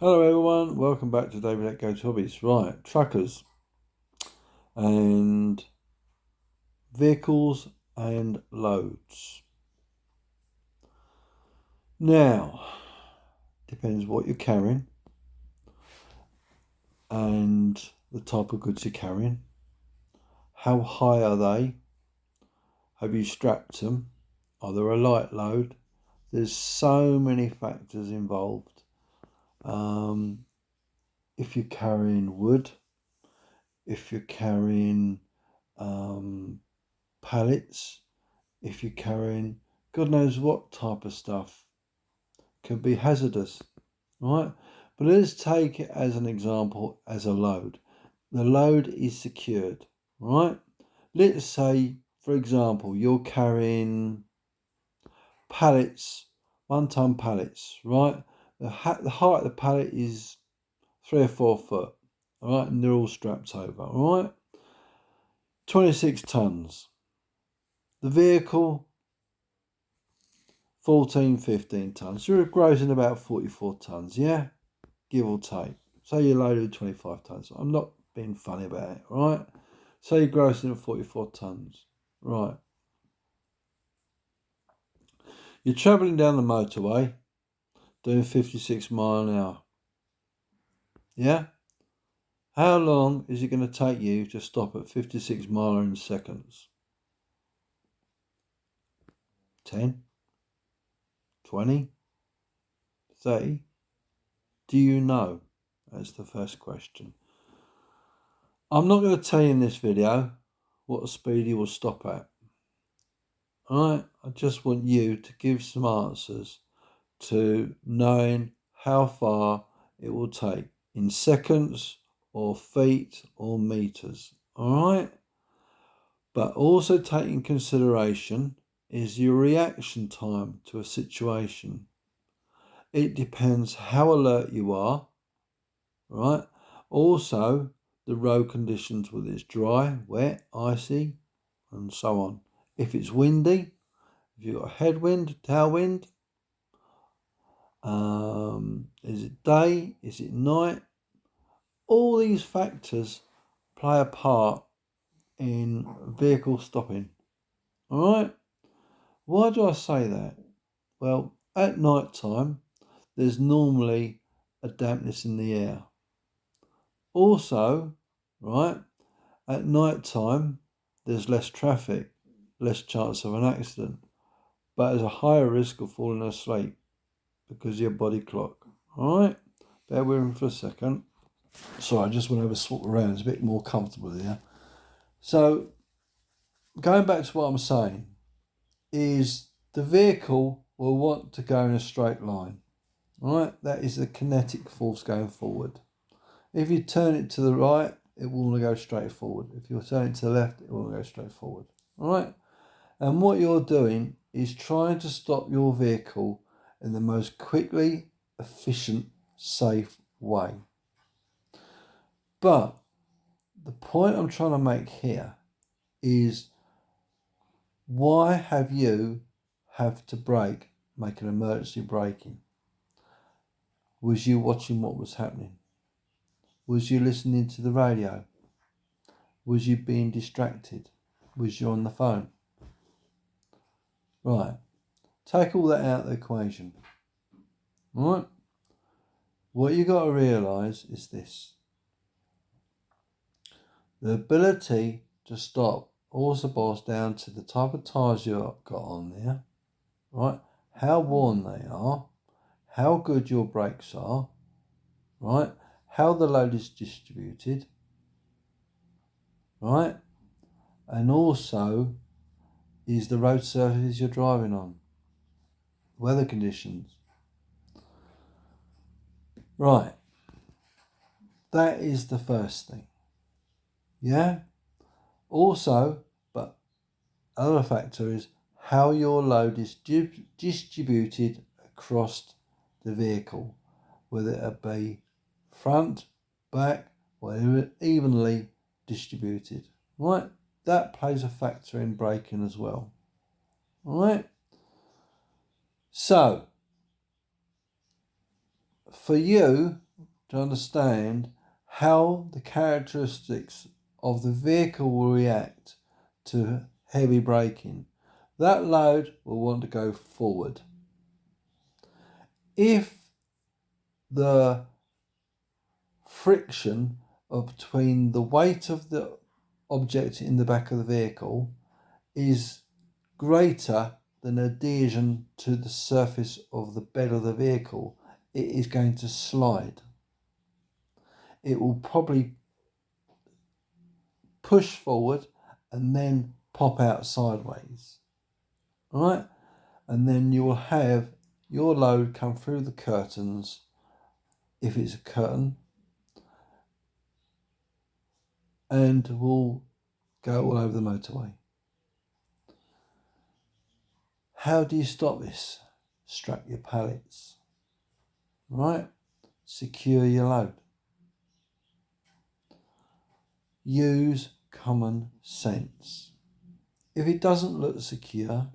Hello everyone, welcome back to David at Goat Hobbies. Right, truckers and vehicles and loads. Now, depends what you're carrying and the type of goods you're carrying. How high are they? Have you strapped them? Are they a light load? There's so many factors involved. If you're carrying wood, if you're carrying pallets, if you're carrying God knows what type of stuff, can be hazardous, right? But let's take it as an example as a load. The load is secured, right? Let's say, for example, you're carrying pallets, 1 ton pallets, right? The height of the pallet is 3 or 4 foot, all right? And they're all strapped over, all right? 26 tons. The vehicle, 14, 15 tons. You're grossing about 44 tons, yeah? Give or take. Say you're loaded with 25 tons. I'm not being funny about it, right? Say you're grossing at 44 tons, right? You're travelling down the motorway, doing 56 mile an hour, yeah? How long is it going to take you to stop at 56 mile in seconds? 10? 20? 30? Do you know? That's the first question. I'm not going to tell you in this video what speed you will stop at. Alright, I just want you to give some answers to knowing how far it will take in seconds or feet or meters. Alright? But also take in consideration is your reaction time to a situation. It depends how alert you are, right? Also, the road conditions, whether it's dry, wet, icy, and so on. If it's windy, if you've got a headwind, tailwind, is it day, is it night? All these factors play a part in vehicle stopping. All right? Why do I say that? Well, at night time, there's normally a dampness in the air. Also, right, at night time, there's less traffic, less chance of an accident, but there's a higher risk of falling asleep because of your body clock. All right? Bear with me for a second. Sorry, I just want to have a swap around. It's a bit more comfortable there. So, going back to what I'm saying, is the vehicle will want to go in a straight line. Right? That is the kinetic force going forward. If you turn it to the right, it will want to go straight forward. If you turn it to the left, it will go straight forward. All right? And what you're doing is trying to stop your vehicle in the most quickly, efficient, safe way. But the point I'm trying to make here is why have you have to brake, make an emergency braking? Was you watching what was happening? Was you listening to the radio? Was you being distracted? Was you on the phone? Right. Take all that out of the equation. All right? What you got to realise is this. The ability to stop also boils down to the type of tyres you've got on there, right? How worn they are, how good your brakes are, right? How the load is distributed, right? And also is the road surface you're driving on, weather conditions. Right. That is the first thing. Yeah? Also, but other factor is how your load is distributed across the vehicle, whether it be front, back, whatever, evenly distributed. Right? That plays a factor in braking as well. Alright? So, for you, to understand how the characteristics of the vehicle will react to heavy braking. That load will want to go forward. If the friction between the weight of the object in the back of the vehicle is greater than adhesion to the surface of the bed of the vehicle, it is going to slide. It will probably push forward and then pop out sideways. Right? And then you will have your load come through the curtains, if it's a curtain, and will go all over the motorway. How do you stop this? Strap your pallets. Right? Secure your load. Use common sense. If it doesn't look secure,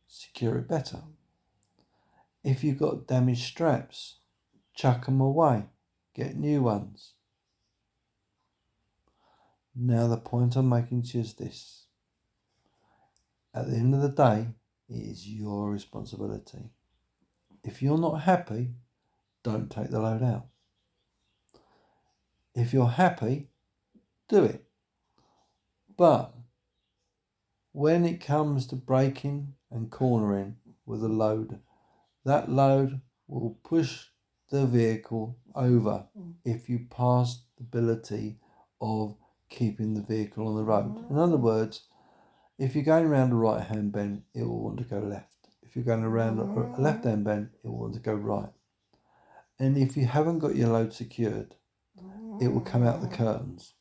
secure it better. If you've got damaged straps, chuck them away. Get new ones. Now the point I'm making to you is this. At the end of the day, it is your responsibility. If you're not happy, don't take the load out. If you're happy, do it. But when it comes to braking and cornering with a load, that load will push the vehicle over if you pass the ability of keeping the vehicle on the road. In other words, if you're going around a right-hand bend, it will want to go left. If you're going around a left-hand bend, it will want to go right. And if you haven't got your load secured, it will come out the curtains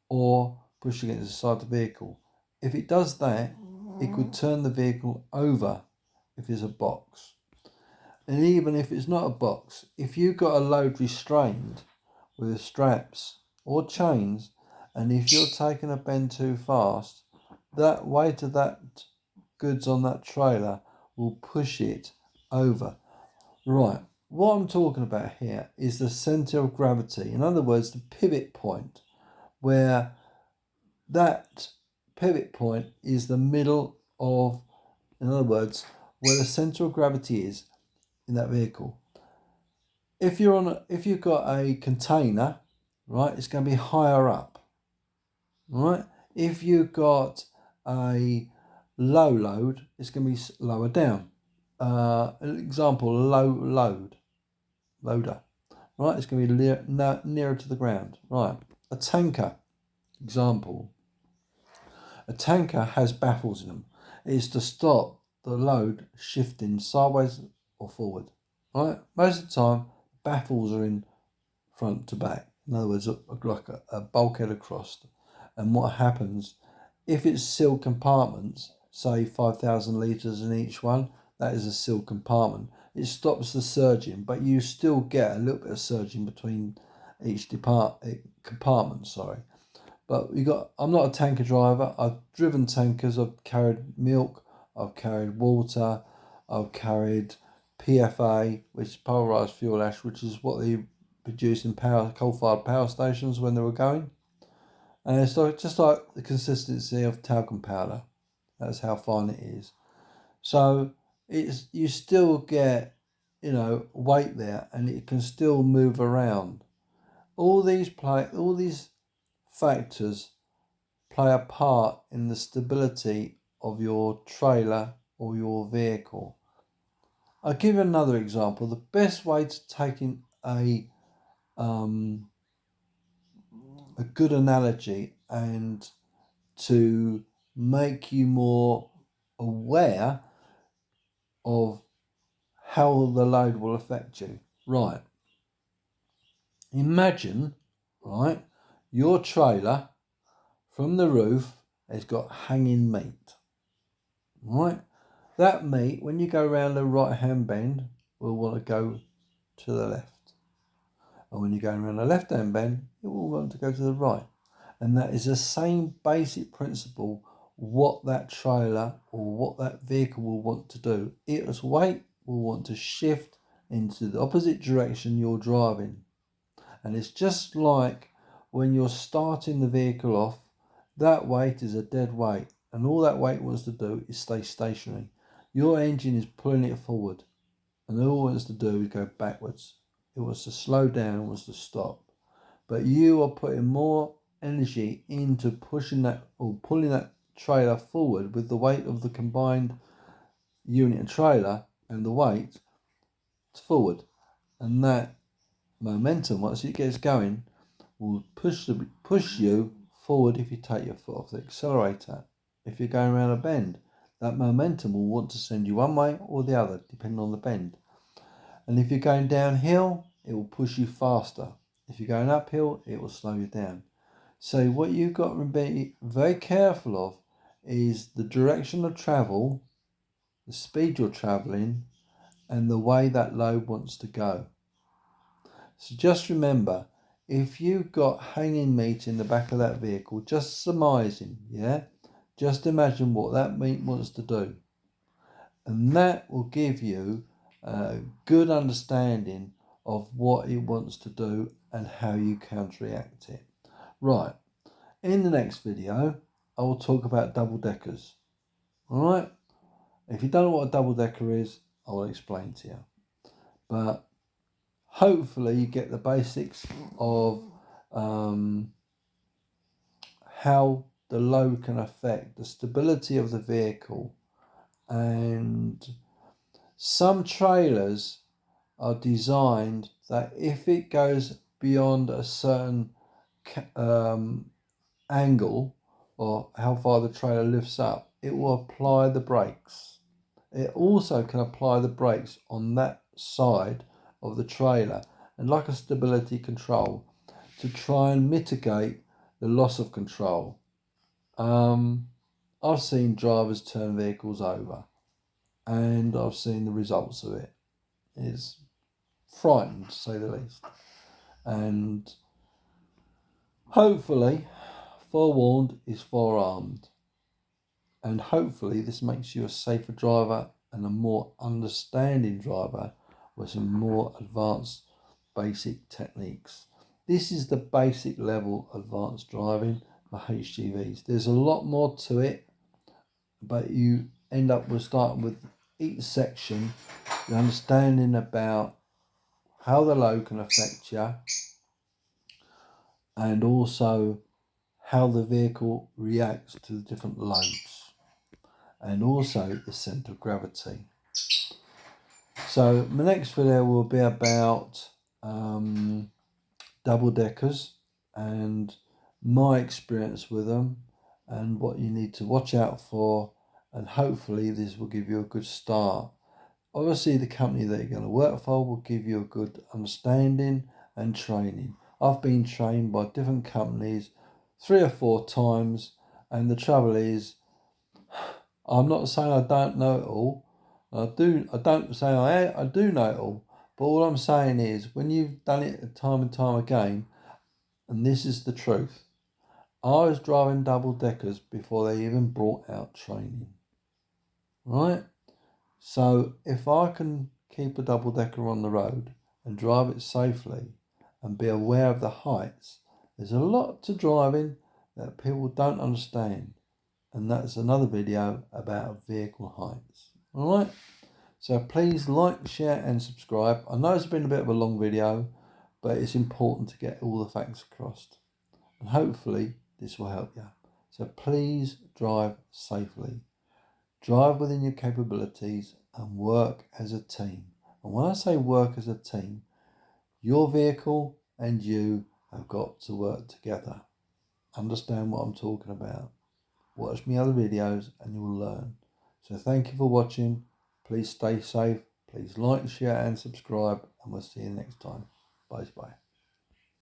or push against the side of the vehicle. If it does that, it could turn the vehicle over if it's a box. And even if it's not a box, if you've got a load restrained with straps or chains, and if you're taking a bend too fast, that weight of that goods on that trailer will push it over. Right, what I'm talking about here is the centre of gravity. In other words, the pivot point, where that pivot point is the middle of, in other words, where the centre of gravity is in that vehicle. If you've got a container, right, it's going to be higher up, right? If you've got a low load, it's going to be lower down. Example, loader, right? It's going to be nearer to the ground, right? A tanker, example. A tanker has baffles in them. It is to stop the load shifting sideways or forward, right? Most of the time, baffles are in front to back. In other words, like a bulkhead across. And what happens, if it's sealed compartments, say 5,000 litres in each one, that is a sealed compartment. It stops the surging, but you still get a little bit of surging between each compartment, But I'm not a tanker driver. I've driven tankers. I've carried milk. I've carried water. I've carried PFA, which is pulverised fuel ash, which is what they produce in coal-fired power stations when they were going. And it's just like the consistency of talcum powder. That's how fine it is. So you still get, weight there, and it can still move around. All these factors play a part in the stability of your trailer or your vehicle. I'll give you another example. The best way to taking a good analogy and to make you more aware of how the load will affect you. Right. Imagine, right, your trailer from the roof has got hanging meat. Right? That meat, when you go around the right hand bend, will want to go to the left. And when you're going around the left hand bend, it will want to go to the right. And that is the same basic principle what that trailer or what that vehicle will want to do. Its weight will want to shift into the opposite direction you're driving. And it's just like when you're starting the vehicle off, that weight is a dead weight, and all that weight wants to do is stay stationary. Your engine is pulling it forward, and all it wants to do is go backwards. It wants to slow down, it wants to stop. But you are putting more energy into pushing that or pulling that trailer forward with the weight of the combined unit and trailer and the weight forward. And that momentum, once it gets going, will push you forward if you take your foot off the accelerator. If you're going around a bend, that momentum will want to send you one way or the other, depending on the bend. And if you're going downhill, it will push you faster. If you're going uphill, it will slow you down. So what you've got to be very careful of is the direction of travel, the speed you're travelling, and the way that load wants to go. So just remember, if you've got hanging meat in the back of that vehicle, just surmising, just imagine what that meat wants to do. And that will give you a good understanding of what it wants to do and how you counteract it. Right, in the next video, I will talk about double deckers. All right, if you don't know what a double decker is, I will explain to you. But hopefully you get the basics of how the load can affect the stability of the vehicle. And some trailers are designed that if it goes beyond a certain angle or how far the trailer lifts up, it will apply the brakes. It also can apply the brakes on that side of the trailer and like a stability control to try and mitigate the loss of control. I've seen drivers turn vehicles over and I've seen the results of it. It's frightening to say the least. And hopefully, forewarned is forearmed. And hopefully this makes you a safer driver and a more understanding driver with some more advanced basic techniques. This is the basic level advanced driving for HGVs. There's a lot more to it, but you end up with starting with each section, the understanding about how the load can affect you and also how the vehicle reacts to the different loads and also the centre of gravity. So my next video will be about double deckers and my experience with them and what you need to watch out for, and hopefully this will give you a good start. Obviously the company that you're going to work for will give you a good understanding and training. I've been trained by different companies 3 or 4 times, and the trouble is I'm not saying I don't know it all. I don't say I do know it all. But all I'm saying is when you've done it time and time again, and this is the truth, I was driving double deckers before they even brought out training. Right? So if I can keep a double decker on the road and drive it safely and be aware of the heights, there's a lot to driving that people don't understand. And that's another video about vehicle heights. Alright? So please like, share and subscribe. I know it's been a bit of a long video, but it's important to get all the facts across. And hopefully this will help you. So please drive safely. Drive within your capabilities and work as a team. And when I say work as a team, your vehicle and you have got to work together. Understand what I'm talking about. Watch my other videos and you will learn. So thank you for watching. Please stay safe. Please like, share and subscribe. And we'll see you next time. Bye bye.